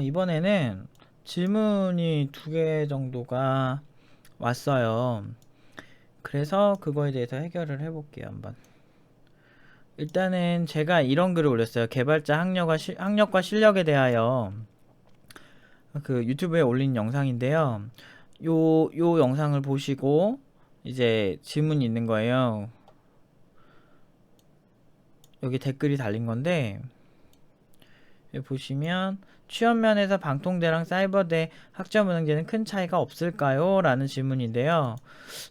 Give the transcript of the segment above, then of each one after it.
이번에는 질문이 두 개 정도가 왔어요. 그래서 그거에 대해서 해결을 해볼게요, 한번. 일단은 제가 이런 글을 올렸어요. 개발자 학력과 실력에 대하여 그 유튜브에 올린 영상인데요. 요 영상을 보시고 이제 질문이 있는 거예요. 여기 댓글이 달린 건데, 여기 보시면 취업 면에서 방통대랑 사이버대 학점 운영제는 큰 차이가 없을까요? 라는 질문인데요.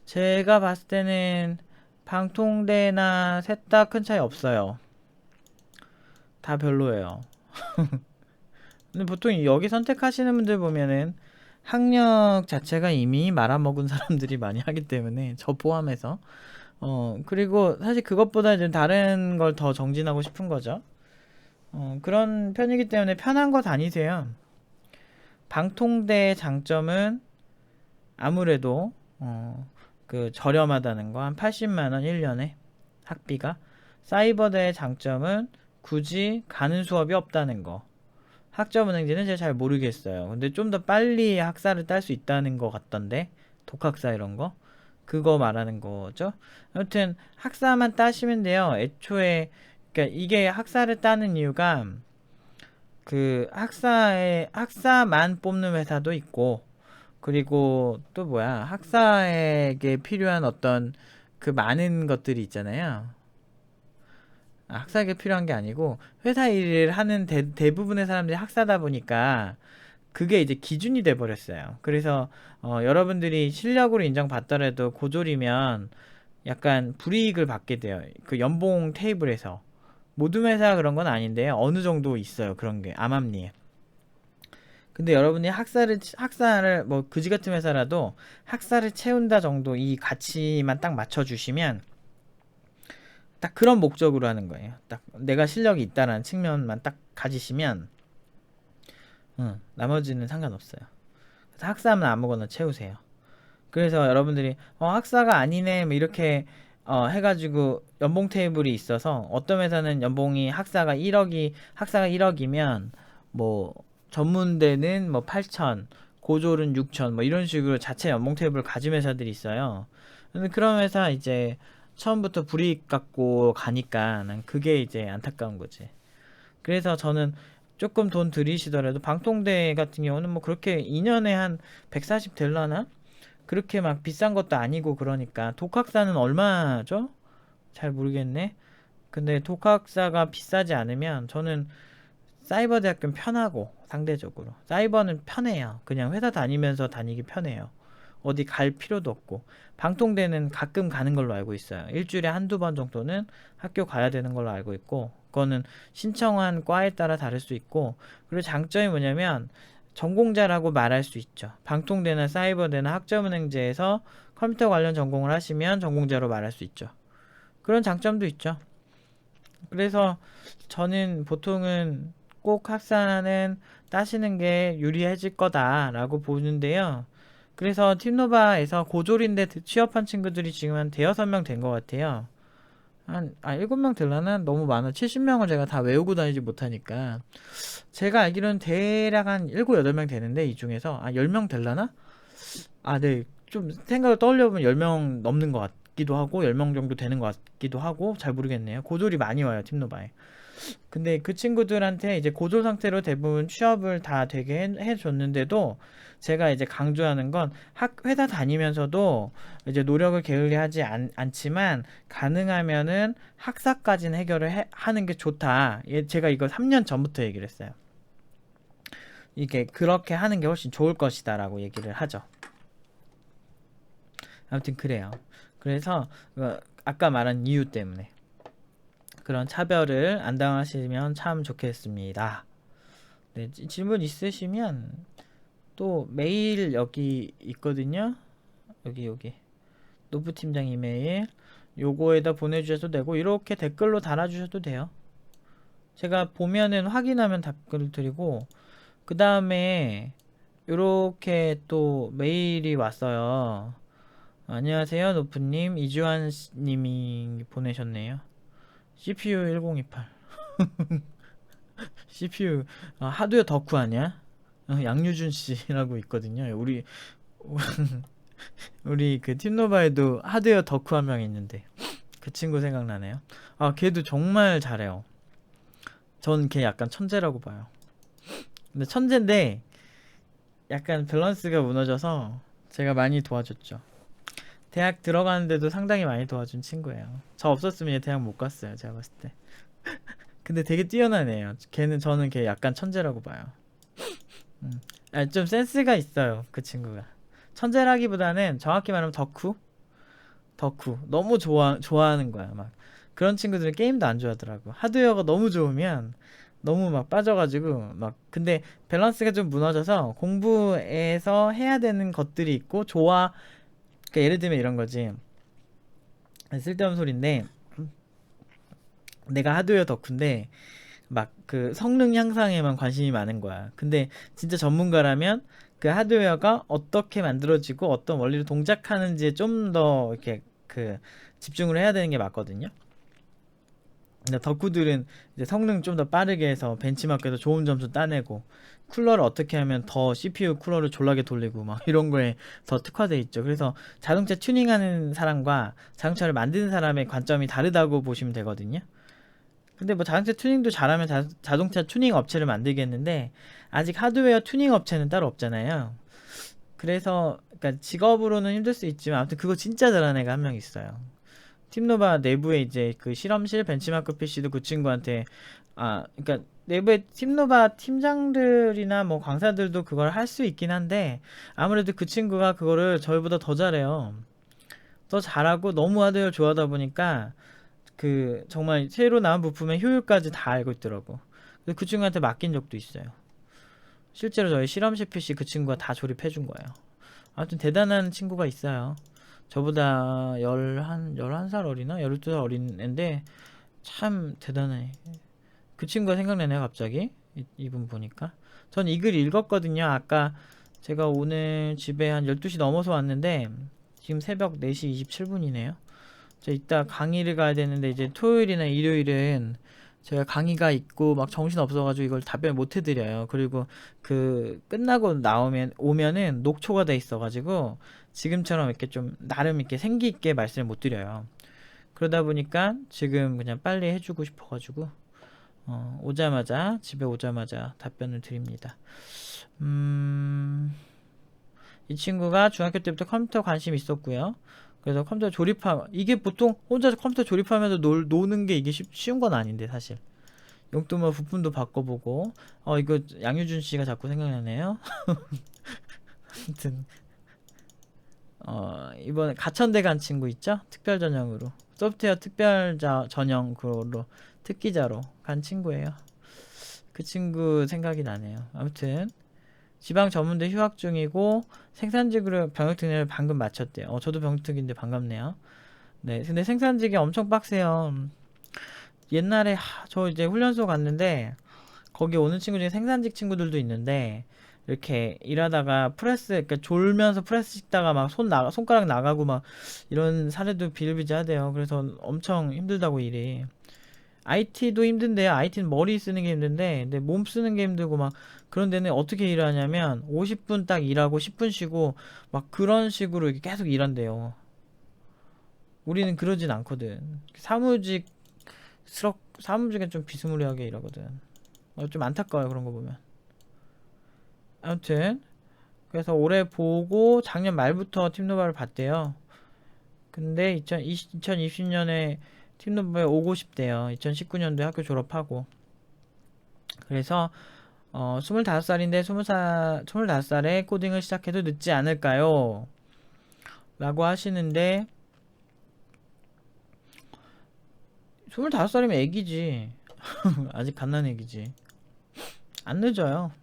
제가 봤을 때는 방통대나 셋 다 큰 차이 없어요. 다 별로예요. 근데 보통 여기 선택하시는 분들 보면은 학력 자체가 이미 말아먹은 사람들이 많이 하기 때문에 저 포함해서 그리고 사실 그것보다 좀 다른 걸 더 정진하고 싶은 거죠. 그런 편이기 때문에 편한 거 다니세요. 방통대의 장점은 아무래도 그 저렴하다는 거, 한 80만 원 1년에 학비가. 사이버대의 장점은 굳이 가는 수업이 없다는 거. 학점 은행제는 제가 잘 모르겠어요. 근데 좀 더 빨리 학사를 딸 수 있다는 거 같던데, 독학사 이런 거 그거 말하는 거죠. 아무튼 학사만 따시면 돼요. 애초에 그러니까 이게 학사를 따는 이유가 그 학사만 뽑는 회사도 있고, 그리고 또 뭐야, 학사에게 필요한 어떤 그 많은 것들이 있잖아요. 학사에게 필요한 게 아니고 회사 일을 하는 대부분의 사람들이 학사다 보니까 그게 이제 기준이 돼 버렸어요. 그래서 여러분들이 실력으로 인정받더라도 고졸이면 약간 불이익을 받게 돼요. 그 연봉 테이블에서. 모든 회사가 그런 건 아닌데 어느 정도 있어요. 그런 게 암암리에. 근데 여러분이 학사를 뭐 그지 같은 회사라도 학사를 채운다 정도 이 가치만 딱 맞춰주시면 딱 그런 목적으로 하는 거예요. 딱 내가 실력이 있다라는 측면만 딱 가지시면 나머지는 상관없어요. 그래서 학사하면 아무거나 채우세요. 그래서 여러분들이 학사가 아니네 뭐 이렇게 해가지고 연봉 테이블이 있어서 어떤 회사는 연봉이 학사가 1억이면 뭐 전문대는 뭐 8천, 고졸은 6천 뭐 이런 식으로 자체 연봉 테이블을 가진 회사들이 있어요. 근데 그런 회사 이제 처음부터 불이익 갖고 가니까 난 그게 이제 안타까운 거지. 그래서 저는 조금 돈 들이시더라도 방통대 같은 경우는 뭐 그렇게 2년에 한 140 될라나? 그렇게 막 비싼 것도 아니고 그러니까 독학사는 얼마죠? 잘 모르겠네. 근데 독학사가 비싸지 않으면 저는 사이버 대학교는 편하고 상대적으로 사이버는 편해요. 그냥 회사 다니면서 다니기 편해요. 어디 갈 필요도 없고 방통대는 가끔 가는 걸로 알고 있어요. 일주일에 한두 번 정도는 학교 가야 되는 걸로 알고 있고 그거는 신청한 과에 따라 다를 수 있고, 그리고 장점이 뭐냐면 전공자라고 말할 수 있죠. 방통대나 사이버대나 학점은행제에서 컴퓨터 관련 전공을 하시면 전공자로 말할 수 있죠. 그런 장점도 있죠. 그래서 저는 보통은 꼭 학사는 따시는 게 유리해질 거다라고 보는데요. 그래서 팀노바에서 고졸인데 취업한 친구들이 지금 한 대여섯 명 된 것 같아요. 7명 될라나? 너무 많아. 70명을 제가 다 외우고 다니지 못하니까. 제가 알기로는 대략 한 7, 8명 되는데, 이 중에서, 10명 될라나? 네. 좀 생각을 떠올려보면 10명 넘는 것 같기도 하고, 10명 정도 되는 것 같기도 하고, 잘 모르겠네요. 고졸이 많이 와요, 팀노바에. 근데 그 친구들한테 이제 고졸 상태로 대부분 취업을 다 되게 해줬는데도 제가 이제 강조하는 건 회사 다니면서도 이제 노력을 게을리하지 않지만 가능하면은 학사까지는 하는 게 좋다. 제가 이거 3년 전부터 얘기를 했어요. 이게 그렇게 하는 게 훨씬 좋을 것이다라고 얘기를 하죠. 아무튼 그래요. 그래서 아까 말한 이유 때문에 그런 차별을 안 당하시면 참 좋겠습니다. 네, 질문 있으시면 또 메일 여기 있거든요. 여기 노프 팀장 이메일 요거에다 보내주셔도 되고 이렇게 댓글로 달아주셔도 돼요. 제가 보면은 확인하면 답글을 드리고, 그 다음에 요렇게 또 메일이 왔어요. 안녕하세요 노프님, 이주환 님이 보내셨네요. CPU 1028 CPU 하드웨어 덕후 아니야? 양유준 씨라고 있거든요. 우리 그 팀노바에도 하드웨어 덕후 한 명 있는데 그 친구 생각나네요. 걔도 정말 잘해요. 전 걔 약간 천재라고 봐요. 근데 천재인데 약간 밸런스가 무너져서 제가 많이 도와줬죠. 대학 들어가는데도 상당히 많이 도와준 친구예요. 저 없었으면 얘 대학 못 갔어요. 제가 봤을 때. 근데 되게 뛰어나네요. 저는 걔 약간 천재라고 봐요. 음. 좀 센스가 있어요. 그 친구가. 천재라기보다는 정확히 말하면 덕후. 너무 좋아하는 거야. 막 그런 친구들은 게임도 안 좋아하더라고. 하드웨어가 너무 좋으면 너무 막 빠져가지고 막 근데 밸런스가 좀 무너져서 공부에서 해야 되는 것들이 있고 그러니까 예를 들면 이런 거지. 쓸데없는 소리인데 내가 하드웨어 덕후인데 막 그 성능 향상에만 관심이 많은 거야. 근데 진짜 전문가라면 그 하드웨어가 어떻게 만들어지고 어떤 원리로 동작하는지에 좀 더 이렇게 그 집중을 해야 되는 게 맞거든요. 근데 덕후들은 이제 성능 좀 더 빠르게 해서 벤치마크에서 좋은 점수 따내고 쿨러를 어떻게 하면 더 CPU 쿨러를 졸라게 돌리고 막 이런 거에 더 특화돼 있죠. 그래서 자동차 튜닝하는 사람과 자동차를 만드는 사람의 관점이 다르다고 보시면 되거든요. 근데 뭐 자동차 튜닝도 잘하면 자동차 튜닝 업체를 만들겠는데 아직 하드웨어 튜닝 업체는 따로 없잖아요. 그래서 그러니까 직업으로는 힘들 수 있지만 아무튼 그거 진짜 잘하는 애가 한 명 있어요. 팀노바 내부에 이제 그 실험실 벤치마크 PC도 그 친구한테 그러니까 내부에 팀노바 팀장들이나 뭐 강사들도 그걸 할 수 있긴 한데 아무래도 그 친구가 그거를 저희보다 더 잘해요. 더 잘하고 너무 하드웨어 좋아하다 보니까 그 정말 새로 나온 부품의 효율까지 다 알고 있더라고. 그래서 그 친구한테 맡긴 적도 있어요. 실제로 저희 실험실 PC 그 친구가 다 조립해 준 거예요. 아무튼 대단한 친구가 있어요. 저보다 11살 어리나? 12살 어린 앤데 참 대단해. 그 친구가 생각나네요, 갑자기. 이분 보니까. 전 이 글 읽었거든요. 아까 제가 오늘 집에 한 12시 넘어서 왔는데 지금 새벽 4시 27분이네요. 저 이따 강의를 가야 되는데 이제 토요일이나 일요일은 제가 강의가 있고 막 정신 없어가지고 이걸 답변 못 해드려요. 그리고 그 끝나고 오면은 녹초가 돼 있어가지고 지금처럼 이렇게 좀 나름 이렇게 생기 있게 말씀을 못 드려요. 그러다 보니까 지금 그냥 빨리 해주고 싶어가지고 집에 오자마자 답변을 드립니다. 이 친구가 중학교 때부터 컴퓨터 관심이 있었고요. 그래서 컴퓨터 이게 보통 혼자 컴퓨터 조립하면서 노는 게 이게 쉬운 건 아닌데 사실. 용돈만 부품도 바꿔보고 이거 양유준 씨가 자꾸 생각나네요. 아무튼 이번에 가천대 간 친구 있죠? 특별 전형으로 소프트웨어 전형 그걸로 특기자로 간 친구예요. 그 친구 생각이 나네요. 아무튼 지방 전문대 휴학 중이고 생산직으로 병역 특례를 방금 마쳤대요. 저도 병특인데 반갑네요. 네, 근데 생산직이 엄청 빡세요. 옛날에 저 이제 훈련소 갔는데 거기 오는 친구 중에 생산직 친구들도 있는데 이렇게 일하다가 그러니까 졸면서 프레스 씻다가 막 손가락 나가고 막 이런 사례도 비일비재하대요. 그래서 엄청 힘들다고 일이. IT도 힘든데요. IT는 머리 쓰는 게 힘든데, 근데 몸 쓰는 게 힘들고 막 그런 데는 어떻게 일하냐면 50분 딱 일하고 10분 쉬고 막 그런 식으로 이렇게 계속 일한대요. 우리는 그러진 않거든. 사무직은 좀 비스무리하게 일하거든. 좀 안타까워요, 그런 거 보면. 아무튼 그래서 올해 보고 작년 말부터 팀노바를 봤대요. 근데 2020년에 팀노바에 오고 싶대요. 2019년도에 학교 졸업하고. 그래서 25살인데 25살에 코딩을 시작해도 늦지 않을까요? 라고 하시는데 25살이면 애기지. 아직 갓난애기지. 안 늦어요.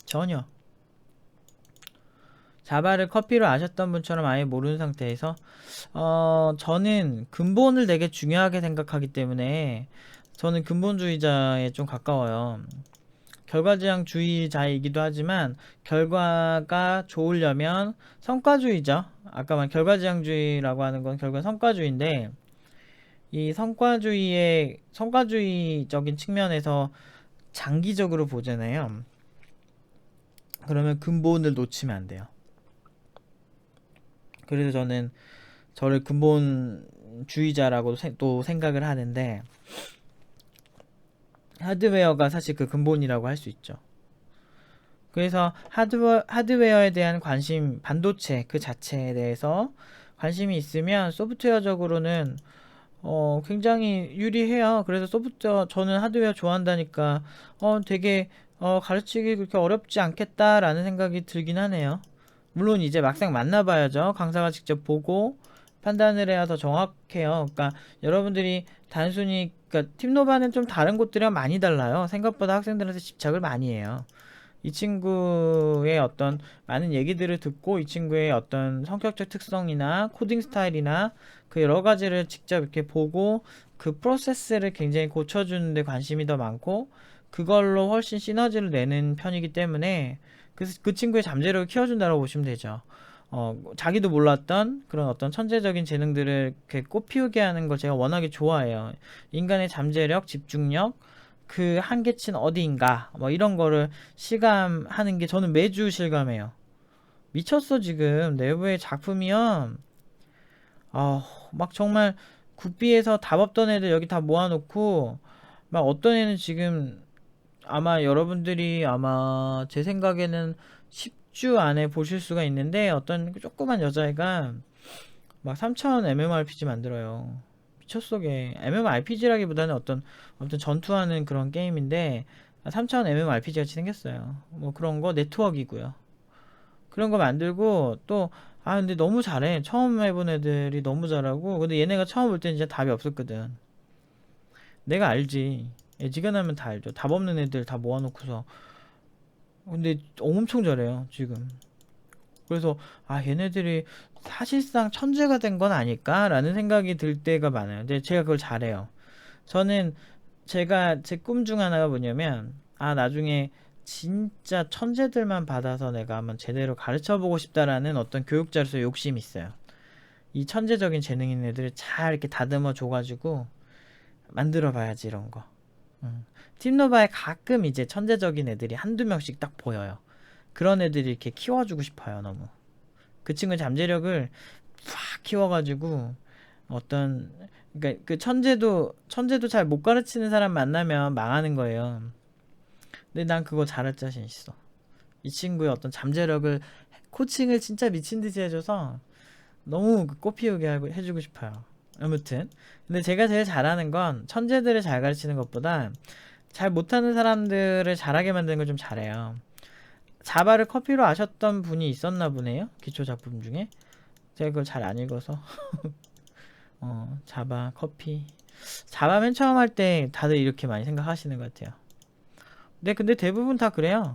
전혀. 자바를 커피로 아셨던 분처럼 아예 모르는 상태에서 저는 근본을 되게 중요하게 생각하기 때문에 저는 근본주의자에 좀 가까워요. 결과지향주의자이기도 하지만 결과가 좋으려면 성과주의죠. 아까 말 결과지향주의라고 하는 건 결과 성과주의인데 이 성과주의적인 측면에서 장기적으로 보잖아요. 그러면 근본을 놓치면 안 돼요. 그래서 저는 저를 근본주의자라고 또 생각을 하는데, 하드웨어가 사실 그 근본이라고 할 수 있죠. 그래서 하드웨어에 대한 관심, 반도체 그 자체에 대해서 관심이 있으면 소프트웨어적으로는 굉장히 유리해요. 그래서 저는 하드웨어 좋아한다니까 되게 가르치기 그렇게 어렵지 않겠다라는 생각이 들긴 하네요. 물론 이제 막상 만나봐야죠. 강사가 직접 보고 판단을 해야 더 정확해요. 그러니까 여러분들이 단순히, 그러니까 팀노바는 좀 다른 곳들이랑 많이 달라요. 생각보다 학생들한테 집착을 많이 해요. 이 친구의 어떤 많은 얘기들을 듣고 이 친구의 어떤 성격적 특성이나 코딩 스타일이나 그 여러 가지를 직접 이렇게 보고 그 프로세스를 굉장히 고쳐주는 데 관심이 더 많고, 그걸로 훨씬 시너지를 내는 편이기 때문에 그 친구의 잠재력을 키워준다고 보시면 되죠. 자기도 몰랐던 그런 어떤 천재적인 재능들을 이렇게 꽃피우게 하는 걸 제가 워낙에 좋아해요. 인간의 잠재력, 집중력, 그 한계치는 어디인가, 뭐 이런 거를 실감하는 게 저는 매주 실감해요. 미쳤어, 지금. 내부의 작품이요. 막 정말 굿비에서 답 없던 애들 여기 다 모아놓고, 막 어떤 애는 지금 아마 여러분들이 아마 제 생각에는 10주 안에 보실 수가 있는데, 어떤 조그만 여자애가 막 3000 MMORPG 만들어요. 미쳤어, 걔. MMORPG라기보다는 어떤 전투하는 그런 게임인데, 3000 MMORPG 같이 생겼어요. 뭐 그런 거 네트워크이고요. 그런 거 만들고 또, 근데 너무 잘해. 처음 해본 애들이 너무 잘하고. 근데 얘네가 처음 볼 때는 진짜 답이 없었거든. 내가 알지. 애지간하면 다 알죠. 답 없는 애들 다 모아놓고서. 근데 엄청 잘해요, 지금. 그래서 얘네들이 사실상 천재가 된 건 아닐까라는 생각이 들 때가 많아요. 근데 제가 그걸 잘해요. 저는 제가 제 꿈 중 하나가 뭐냐면, 나중에 진짜 천재들만 받아서 내가 한번 제대로 가르쳐 보고 싶다라는 어떤 교육자로서 욕심이 있어요. 이 천재적인 재능 있는 애들을 잘 이렇게 다듬어 줘가지고 만들어 봐야지, 이런 거. 팀노바에 가끔 이제 천재적인 애들이 한두 명씩 딱 보여요. 그런 애들이 이렇게 키워주고 싶어요, 너무. 그 친구의 잠재력을 팍 키워가지고 어떤, 그러니까 그 천재도 잘 못 가르치는 사람 만나면 망하는 거예요. 근데 난 그거 잘할 자신 있어. 이 친구의 어떤 잠재력을 코칭을 진짜 미친 듯이 해줘서 너무 꽃 피우게 해주고 싶어요. 아무튼 근데 제가 제일 잘하는 건 천재들을 잘 가르치는 것보다 잘 못하는 사람들을 잘하게 만드는 걸 좀 잘해요. 자바를 커피로 아셨던 분이 있었나 보네요. 기초 작품 중에. 제가 그걸 잘 안 읽어서. 자바, 커피. 자바 맨 처음 할 때 다들 이렇게 많이 생각하시는 것 같아요. 근데 대부분 다 그래요.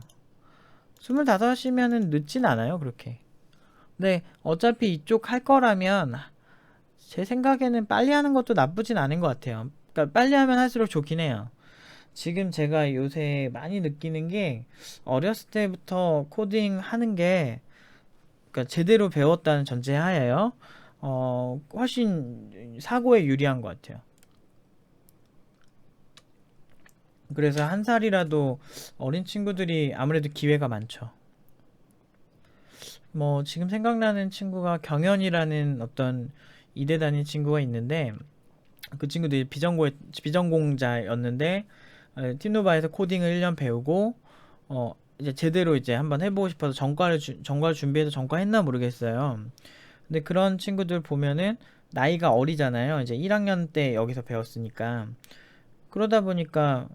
25이면은 늦진 않아요, 그렇게. 근데 어차피 이쪽 할 거라면 제 생각에는 빨리 하는 것도 나쁘진 않은 것 같아요. 그러니까 빨리 하면 할수록 좋긴 해요. 지금 제가 요새 많이 느끼는 게, 어렸을 때부터 코딩 하는 게, 그러니까 제대로 배웠다는 전제하에요. 훨씬 사고에 유리한 것 같아요. 그래서 한 살이라도 어린 친구들이 아무래도 기회가 많죠. 뭐 지금 생각나는 친구가 경연이라는 어떤 이대 다닌 친구가 있는데, 그 친구도 비전공자였는데 팀노바에서 코딩을 1년 배우고 이제 제대로 이제 한번 해보고 싶어서 전과를 준비해서 전과했나 모르겠어요. 근데 그런 친구들 보면은 나이가 어리잖아요. 이제 1학년 때 여기서 배웠으니까. 그러다 보니까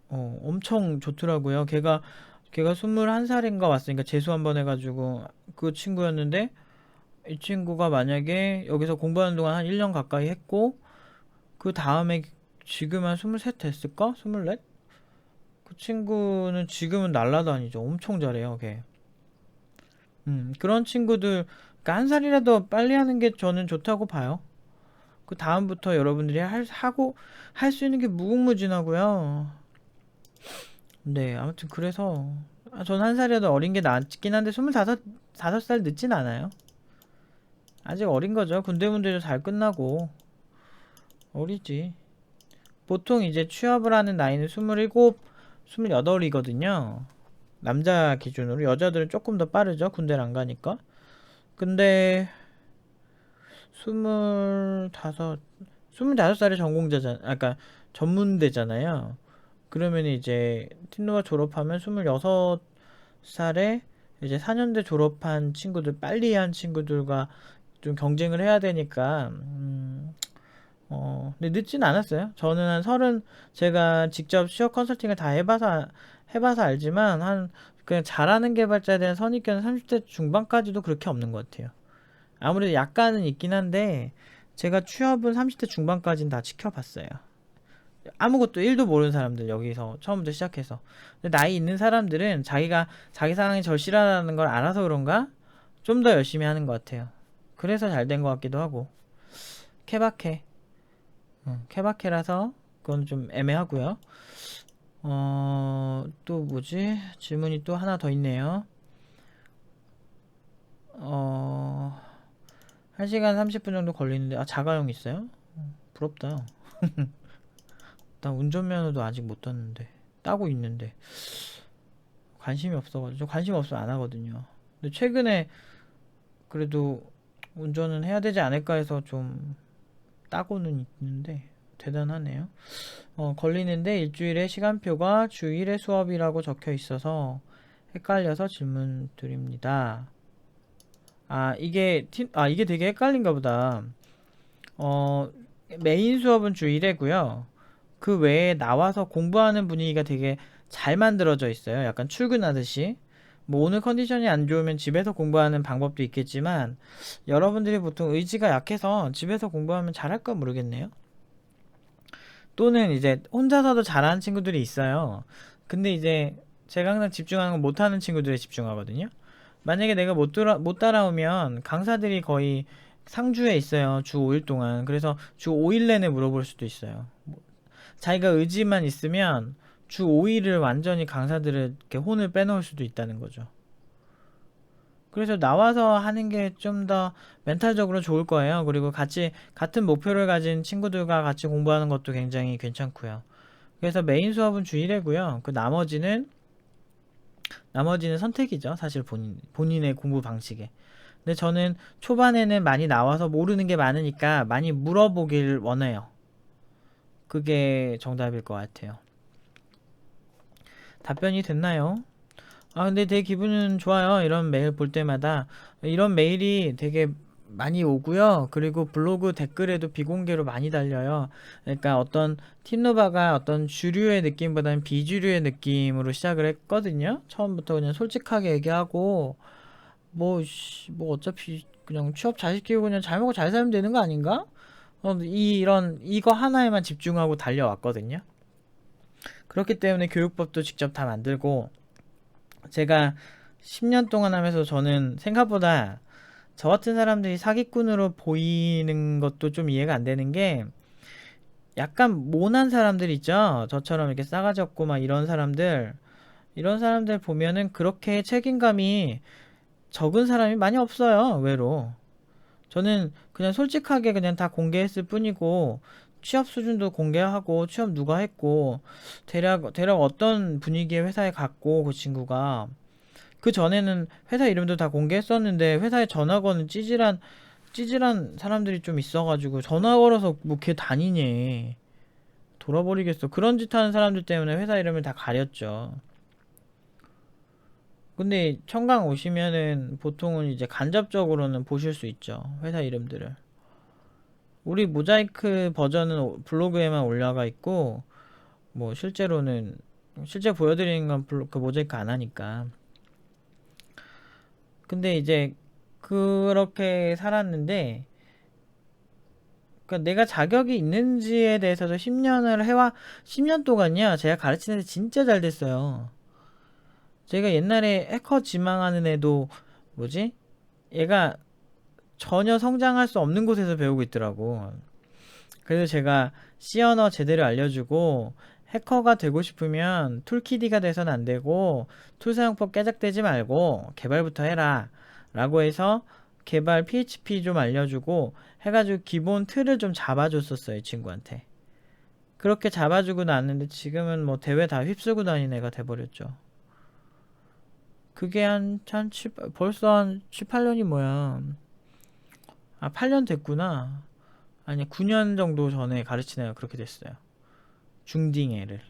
엄청 좋더라고요. 걔가 21살인가 왔으니까 재수 한번 해가지고 그 친구였는데, 이 친구가 만약에 여기서 공부하는 동안 한 1년 가까이 했고, 그 다음에 지금 한 23 됐을까? 24? 그 친구는 지금은 날라다니죠. 엄청 잘해요, 걔. 그런 친구들, 그러니까 한 살이라도 빨리 하는 게 저는 좋다고 봐요. 그 다음부터 여러분들이 할 수 있는 게 무궁무진하고요. 네, 아무튼 그래서 전 한 살이라도 어린 게 낫긴 한데, 5살 늦진 않아요. 아직 어린 거죠. 군대문제도 잘 끝나고 어리지. 보통 이제 취업을 하는 나이는 27, 28이거든요. 남자 기준으로. 여자들은 조금 더 빠르죠. 군대를 안 가니까. 근데 25, 25살에 전공자잖아. 아까 전문대잖아요. 그러면 이제 틴노가 졸업하면 26살에 이제 4년대 졸업한 친구들, 빨리 한 친구들과 좀 경쟁을 해야 되니까, 근데 늦진 않았어요. 저는 한 30, 제가 직접 취업 컨설팅을 다 해봐서 알지만, 그냥 잘하는 개발자에 대한 선입견은 30대 중반까지도 그렇게 없는 것 같아요. 아무래도 약간은 있긴 한데, 제가 취업은 30대 중반까지는 다 지켜봤어요. 아무것도 1도 모르는 사람들, 여기서 처음부터 시작해서. 근데 나이 있는 사람들은 자기가 자기 상황이 절실하다는 걸 알아서 그런가 좀 더 열심히 하는 것 같아요. 그래서 잘 된 것 같기도 하고. 케바케. 케바케라서 그건 좀 애매하고요. 또 뭐지? 질문이 또 하나 더 있네요. 1시간 30분 정도 걸리는데, 자가용 있어요? 부럽다. 나 운전면허도 아직 못 땄는데. 따고 있는데. 관심이 없어가지고. 저 관심 없으면 안 하거든요. 근데 최근에 그래도 운전은 해야 되지 않을까 해서 좀 따고는 있는데, 대단하네요. 걸리는데 일주일에 시간표가 주 1회 수업이라고 적혀 있어서 헷갈려서 질문 드립니다. 이게 되게 헷갈린가 보다. 어, 메인 수업은 주 1회고요. 그 외에 나와서 공부하는 분위기가 되게 잘 만들어져 있어요. 약간 출근하듯이. 뭐 오늘 컨디션이 안 좋으면 집에서 공부하는 방법도 있겠지만 여러분들이 보통 의지가 약해서 집에서 공부하면 잘할까 모르겠네요. 또는 이제 혼자서도 잘하는 친구들이 있어요. 근데 이제 제가 항상 집중하는 건 못하는 친구들에 집중하거든요. 만약에 내가 못 따라오면 강사들이 거의 상주에 있어요. 주 5일 동안. 그래서 주 5일 내내 물어볼 수도 있어요. 자기가 의지만 있으면 주 5일을 완전히 강사들을 이렇게 혼을 빼놓을 수도 있다는 거죠. 그래서 나와서 하는 게 좀 더 멘탈적으로 좋을 거예요. 그리고 같은 목표를 가진 친구들과 같이 공부하는 것도 굉장히 괜찮고요. 그래서 메인 수업은 주 1회고요. 나머지는 선택이죠. 사실 본인의 공부 방식에. 근데 저는 초반에는 많이 나와서 모르는 게 많으니까 많이 물어보길 원해요. 그게 정답일 것 같아요. 답변이 됐나요? 근데 되게 기분은 좋아요. 이런 메일 볼 때마다. 이런 메일이 되게 많이 오고요. 그리고 블로그 댓글에도 비공개로 많이 달려요. 그러니까 어떤 틴노바가 어떤 주류의 느낌보다는 비주류의 느낌으로 시작을 했거든요. 처음부터 그냥 솔직하게 얘기하고, 뭐 어차피 그냥 취업 잘 시키고 그냥 잘 먹고 잘 살면 되는 거 아닌가? 이거 하나에만 집중하고 달려왔거든요. 그렇기 때문에 교육법도 직접 다 만들고, 제가 10년 동안 하면서 저는 생각보다 저 같은 사람들이 사기꾼으로 보이는 것도 좀 이해가 안 되는 게, 약간 모난 사람들 있죠? 저처럼 이렇게 싸가지 없고 막 이런 사람들 보면은 그렇게 책임감이 적은 사람이 많이 없어요, 의외로. 저는 그냥 솔직하게 그냥 다 공개했을 뿐이고, 취업 수준도 공개하고, 취업 누가 했고, 대략 어떤 분위기의 회사에 갔고, 그 친구가. 그 전에는 회사 이름도 다 공개했었는데, 회사에 전화 거는 찌질한 사람들이 좀 있어가지고, 전화 걸어서 뭐 걔 다니니. 돌아버리겠어. 그런 짓 하는 사람들 때문에 회사 이름을 다 가렸죠. 근데 청강 오시면은 보통은 이제 간접적으로는 보실 수 있죠. 회사 이름들을. 우리 모자이크 버전은 블로그에만 올라가 있고, 뭐 실제 보여드리는 건 그 모자이크 안 하니까. 근데 이제 그렇게 살았는데, 그러니까 내가 자격이 있는지에 대해서도 10년 동안요, 제가 가르치는데 진짜 잘 됐어요. 제가 옛날에 해커 지망하는 애도, 뭐지? 얘가 전혀 성장할 수 없는 곳에서 배우고 있더라고. 그래서 제가 C 언어 제대로 알려주고, 해커가 되고 싶으면 툴키디가 돼선 안 되고, 툴 사용법 깨작대지 말고 개발부터 해라 라고 해서 개발 PHP 좀 알려주고, 해가지고 기본 틀을 좀 잡아줬었어요, 이 친구한테. 그렇게 잡아주고 났는데 지금은 뭐 대회 다 휩쓸고 다니는 애가 돼버렸죠. 그게 벌써 한 7, 8년이 뭐야. 아, 8년 됐구나. 아니, 9년 정도 전에 가르친 애가 그렇게 됐어요. 중딩 애를.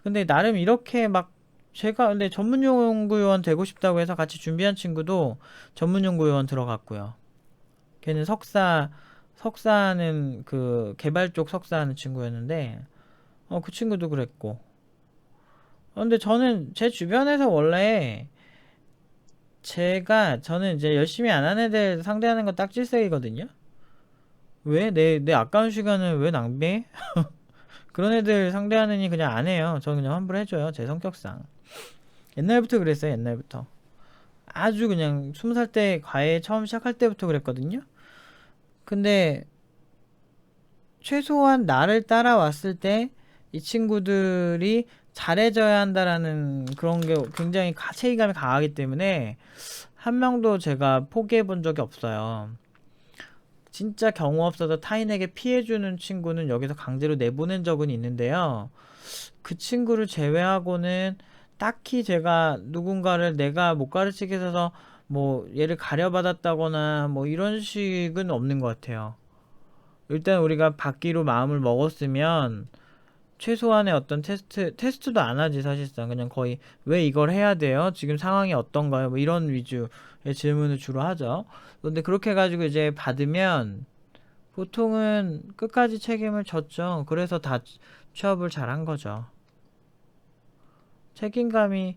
근데 나름 이렇게 막 제가 근데 전문연구요원 되고 싶다고 해서 같이 준비한 친구도 전문연구요원 들어갔고요. 걔는 석사는 그 개발 쪽 석사하는 친구였는데 그 친구도 그랬고. 근데 저는 제 주변에서 원래 저는 이제 열심히 안 하는 애들 상대하는 거 딱질색이거든요. 왜? 내 아까운 시간을 왜 낭비해? 그런 애들 상대하느니 그냥 안 해요. 저는 그냥 환불해줘요. 제 성격상. 옛날부터 그랬어요. 옛날부터. 아주 그냥 20살 때 과외 처음 시작할 때부터 그랬거든요. 근데 최소한 나를 따라왔을 때 이 친구들이 잘해줘야 한다라는 그런 게 굉장히 책임감이 강하기 때문에 한 명도 제가 포기해 본 적이 없어요. 진짜 경우 없어서 타인에게 피해주는 친구는 여기서 강제로 내보낸 적은 있는데요. 그 친구를 제외하고는 딱히 제가 누군가를 내가 못 가르치게 해서 뭐 얘를 가려받았다거나 뭐 이런 식은 없는 것 같아요. 일단 우리가 받기로 마음을 먹었으면 최소한의 어떤 테스트도 안 하지 사실상. 그냥 거의 왜 이걸 해야 돼요? 지금 상황이 어떤가요? 뭐 이런 위주의 질문을 주로 하죠. 근데 그렇게 해가지고 이제 받으면 보통은 끝까지 책임을 졌죠. 그래서 다 취업을 잘한 거죠. 책임감이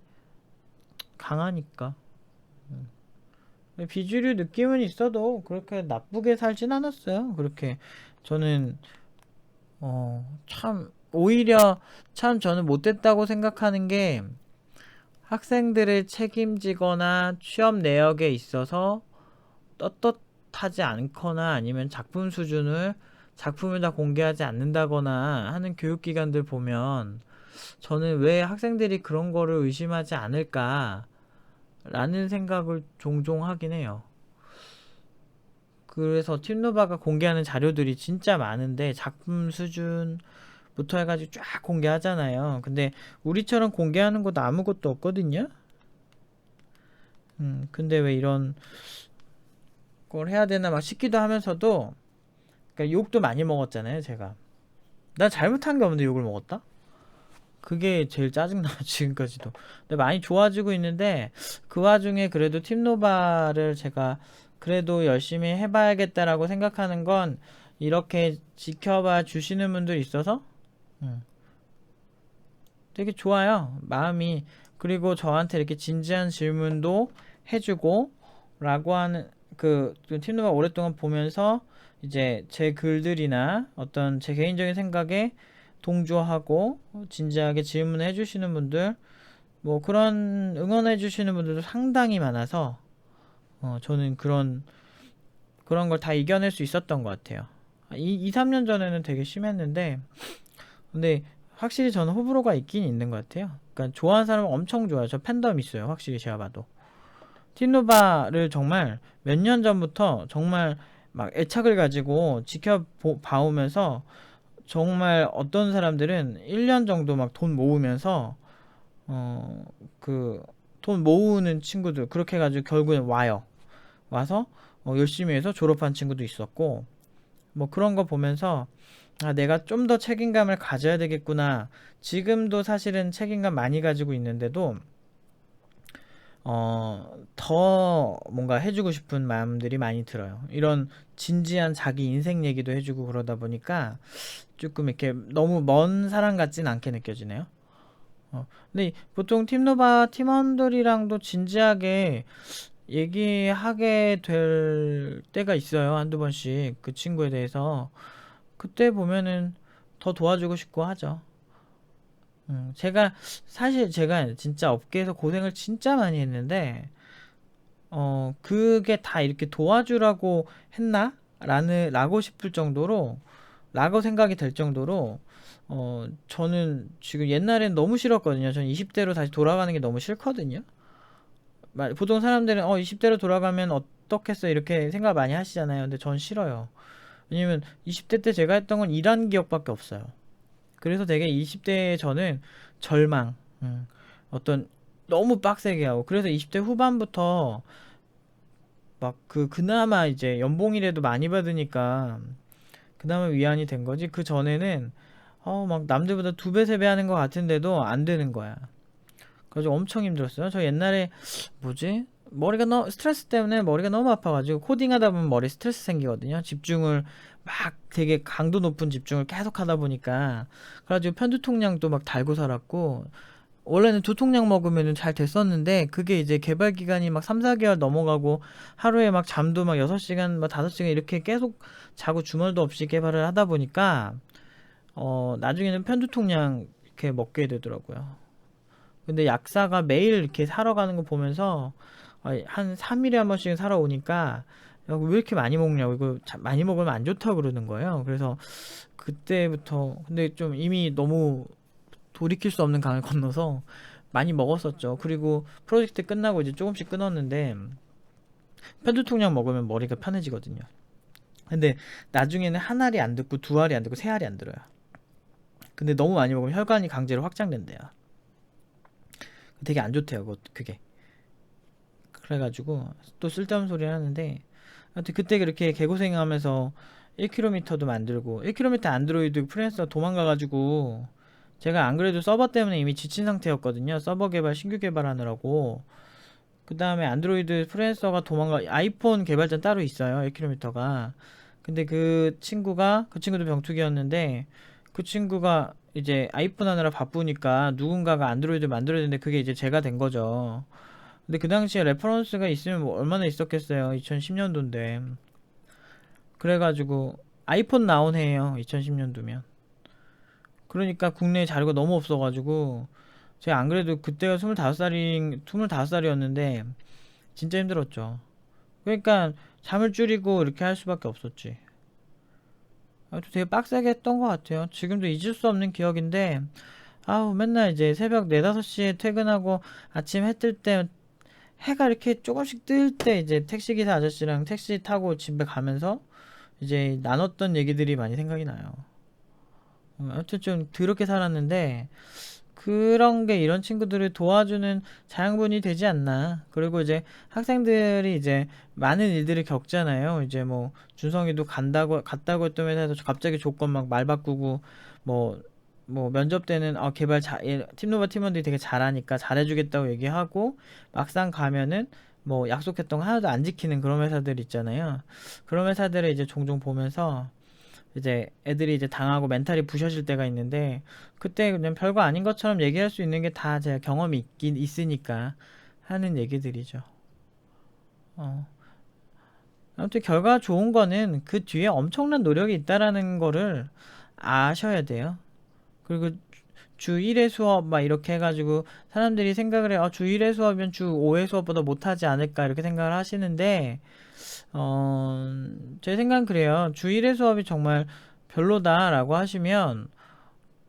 강하니까. 비주류 느낌은 있어도 그렇게 나쁘게 살진 않았어요. 그렇게 저는 참 오히려 참 저는 못됐다고 생각하는 게 학생들을 책임지거나 취업 내역에 있어서 떳떳하지 않거나 아니면 작품을 다 공개하지 않는다거나 하는 교육기관들 보면 저는 왜 학생들이 그런 거를 의심하지 않을까 라는 생각을 종종 하긴 해요. 그래서 팀노바가 공개하는 자료들이 진짜 많은데 작품 수준부터 해가지고 쫙 공개하잖아요. 근데 우리처럼 공개하는 것도 아무것도 없거든요. 근데 왜 이런 걸 해야 되나 막 싶기도 하면서도 그러니까 욕도 많이 먹었잖아요, 제가. 나 잘못한 게 없는데 욕을 먹었다? 그게 제일 짜증나, 지금까지도. 근데 많이 좋아지고 있는데, 그 와중에 그래도 팀노바를 제가 그래도 열심히 해봐야겠다라고 생각하는 건, 이렇게 지켜봐 주시는 분들이 있어서, 되게 좋아요. 마음이. 그리고 저한테 이렇게 진지한 질문도 해주고, 라고 하는, 팀노바 오랫동안 보면서, 이제 제 글들이나 어떤 제 개인적인 생각에 동조하고 진지하게 질문을 해주시는 분들 뭐 그런 응원해 주시는 분들도 상당히 많아서 저는 그런 걸 다 이겨낼 수 있었던 것 같아요. 3년 전에는 되게 심했는데 근데 확실히 저는 호불호가 있긴 있는 것 같아요. 그러니까 좋아하는 사람은 엄청 좋아요. 저 팬덤 있어요. 확실히 제가 봐도 티노바를 정말 몇 년 전부터 정말 막 애착을 가지고 지켜봐오면서 정말 어떤 사람들은 1년 정도 막 돈 모으면서 돈 모으는 친구들 그렇게 해가지고 결국엔 와서 열심히 해서 졸업한 친구도 있었고 뭐 그런 거 보면서 아 내가 좀 더 책임감을 가져야 되겠구나. 지금도 사실은 책임감 많이 가지고 있는데도 더 뭔가 해주고 싶은 마음들이 많이 들어요. 이런 진지한 자기 인생 얘기도 해주고 그러다 보니까 조금 이렇게 너무 먼 사람 같진 않게 느껴지네요. 근데 보통 팀노바 팀원들이랑도 진지하게 얘기하게 될 때가 있어요. 한두 번씩 그 친구에 대해서. 그때 보면은 더 도와주고 싶고 하죠. 사실 제가 진짜 업계에서 고생을 진짜 많이 했는데, 그게 다 이렇게 도와주라고 했나? 라고 싶을 정도로, 라고 생각이 될 정도로, 저는 지금 옛날엔 너무 싫었거든요. 저는 20대로 다시 돌아가는 게 너무 싫거든요. 보통 사람들은, 20대로 돌아가면 어떻겠어 이렇게 생각 많이 하시잖아요. 근데 전 싫어요. 왜냐면 20대 때 제가 했던 건 일한 기억밖에 없어요. 그래서 되게 20대에 저는 절망, 어떤 너무 빡세게 하고 그래서 20대 후반부터 막 그나마 이제 연봉이라도 많이 받으니까 그나마 위안이 된 거지. 그 전에는 막 남들보다 두 배, 세 배 하는 것 같은데도 안 되는 거야. 그래서 엄청 힘들었어요. 저 옛날에 뭐지? 머리가 스트레스 때문에 머리가 너무 아파가지고 코딩하다 보면 머리 스트레스 생기거든요. 집중을 막 되게 강도 높은 집중을 계속 하다 보니까 그래가지고 편두통약도 막 달고 살았고 원래는 두통약 먹으면 잘 됐었는데 그게 이제 개발 기간이 막 3, 4개월 넘어가고 하루에 막 잠도 막 6시간, 막 5시간 이렇게 계속 자고 주말도 없이 개발을 하다 보니까 나중에는 편두통약 이렇게 먹게 되더라고요. 근데 약사가 매일 이렇게 사러 가는 거 보면서 한 3일에 한 번씩 사러 오니까 야, 왜 이렇게 많이 먹냐고 이거 많이 먹으면 안 좋다고 그러는 거예요. 그래서 그때부터 근데 좀 이미 너무 돌이킬 수 없는 강을 건너서 많이 먹었었죠. 그리고 프로젝트 끝나고 이제 조금씩 끊었는데 편두통약 먹으면 머리가 편해지거든요. 근데 나중에는 한 알이 안 듣고 두 알이 안 듣고 세 알이 안 들어요. 근데 너무 많이 먹으면 혈관이 강제로 확장된대요. 되게 안 좋대요, 그게. 그래가지고 또 쓸데없는 소리 하는데 하여튼 그때 그렇게 개고생하면서 1km도 만들고 1km 안드로이드 프리랜서 도망가가지고 제가 안 그래도 서버 때문에 이미 지친 상태였거든요. 서버 개발 신규 개발하느라고. 그 다음에 안드로이드 프리랜서가 아이폰 개발자 따로 있어요. 1km가. 근데 그 친구도 병투기였는데 그 친구가 이제 아이폰 하느라 바쁘니까 누군가가 안드로이드 만들어야 되는데 그게 이제 제가 된 거죠. 근데 그 당시에 레퍼런스가 있으면 뭐 얼마나 있었겠어요. 2010년도인데. 그래가지고 아이폰 나온 해예요. 2010년도면. 그러니까 국내에 자료가 너무 없어가지고 제가 안 그래도 그때가 25살이었는데 진짜 힘들었죠. 그러니까 잠을 줄이고 이렇게 할 수밖에 없었지. 되게 빡세게 했던 것 같아요. 지금도 잊을 수 없는 기억인데 아우 맨날 이제 새벽 4, 5시에 퇴근하고 아침 해 뜰 때 해가 이렇게 조금씩 뜰 때 이제 택시기사 아저씨랑 택시 타고 집에 가면서 이제 나눴던 얘기들이 많이 생각이 나요. 아무튼 좀 더럽게 살았는데 그런 게 이런 친구들을 도와주는 자양분이 되지 않나. 그리고 이제 학생들이 이제 많은 일들을 겪잖아요. 이제 뭐 준성이도 갔다고 했던 회사에서 갑자기 조건 막 말 바꾸고 뭐 면접 때는 팀노바 팀원들이 되게 잘하니까 잘해주겠다고 얘기하고 막상 가면은 뭐 약속했던 거 하나도 안 지키는 그런 회사들 있잖아요. 그런 회사들을 이제 종종 보면서 이제 애들이 이제 당하고 멘탈이 부셔질 때가 있는데 그때 그냥 별거 아닌 것처럼 얘기할 수 있는 게 다 제가 경험이 있긴 있으니까 하는 얘기들이죠. 어. 아무튼 결과 좋은 거는 그 뒤에 엄청난 노력이 있다라는 거를 아셔야 돼요. 그리고 주 1회 수업 막 이렇게 해가지고 사람들이 생각을 해. 주 1회 수업이면 주 5회 수업보다 못하지 않을까 이렇게 생각을 하시는데 제 생각은 그래요. 주 1회 수업이 정말 별로다라고 하시면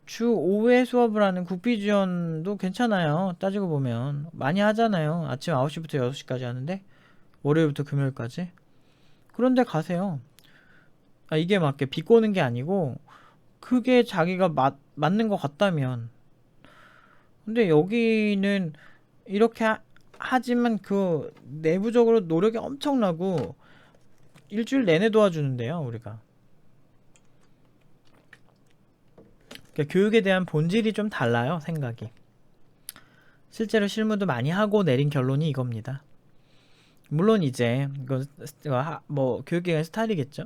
주 5회 수업을 하는 국비지원도 괜찮아요. 따지고 보면 많이 하잖아요. 아침 9시부터 6시까지 하는데 월요일부터 금요일까지. 그런데 가세요. 이게 막 비꼬는 게 아니고 그게 자기가 맞는 것 같다면. 근데 여기는 이렇게 하지만 그 내부적으로 노력이 엄청나고 일주일 내내 도와주는데요, 우리가. 그러니까 교육에 대한 본질이 좀 달라요, 생각이. 실제로 실무도 많이 하고 내린 결론이 이겁니다. 물론 이제 뭐 교육기관의 스타일이겠죠.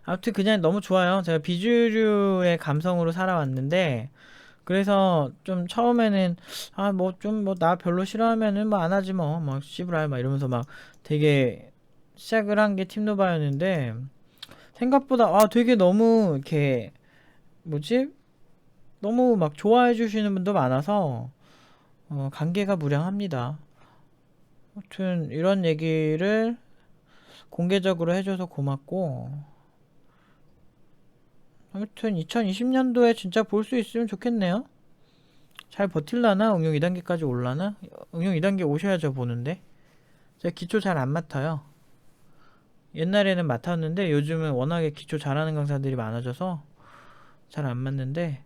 아무튼 그냥 너무 좋아요. 제가 비주류의 감성으로 살아왔는데 그래서 좀 처음에는 나 별로 싫어하면은 뭐 안 하지 뭐 씨부랄 막 이러면서 막 되게 시작을 한 게 팀노바였는데 생각보다 되게 너무 이렇게 뭐지? 너무 막 좋아해 주시는 분도 많아서 관계가 무량합니다. 아무튼 이런 얘기를 공개적으로 해줘서 고맙고 아무튼 2020년도에 진짜 볼 수 있으면 좋겠네요. 잘 버틸라나? 응용 2단계까지 올라나? 응용 2단계 오셔야죠 보는데 제가 기초 잘 안 맡아요. 옛날에는 맡았는데 요즘은 워낙에 기초 잘하는 강사들이 많아져서 잘 안 맞는데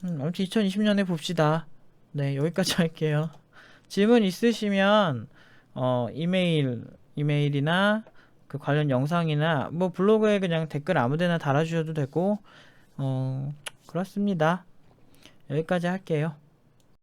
아무튼 2020년에 봅시다. 네, 여기까지 할게요. 질문 있으시면 이메일이나 그 관련 영상이나 뭐 블로그에 그냥 댓글 아무데나 달아주셔도 되고 그렇습니다. 여기까지 할게요.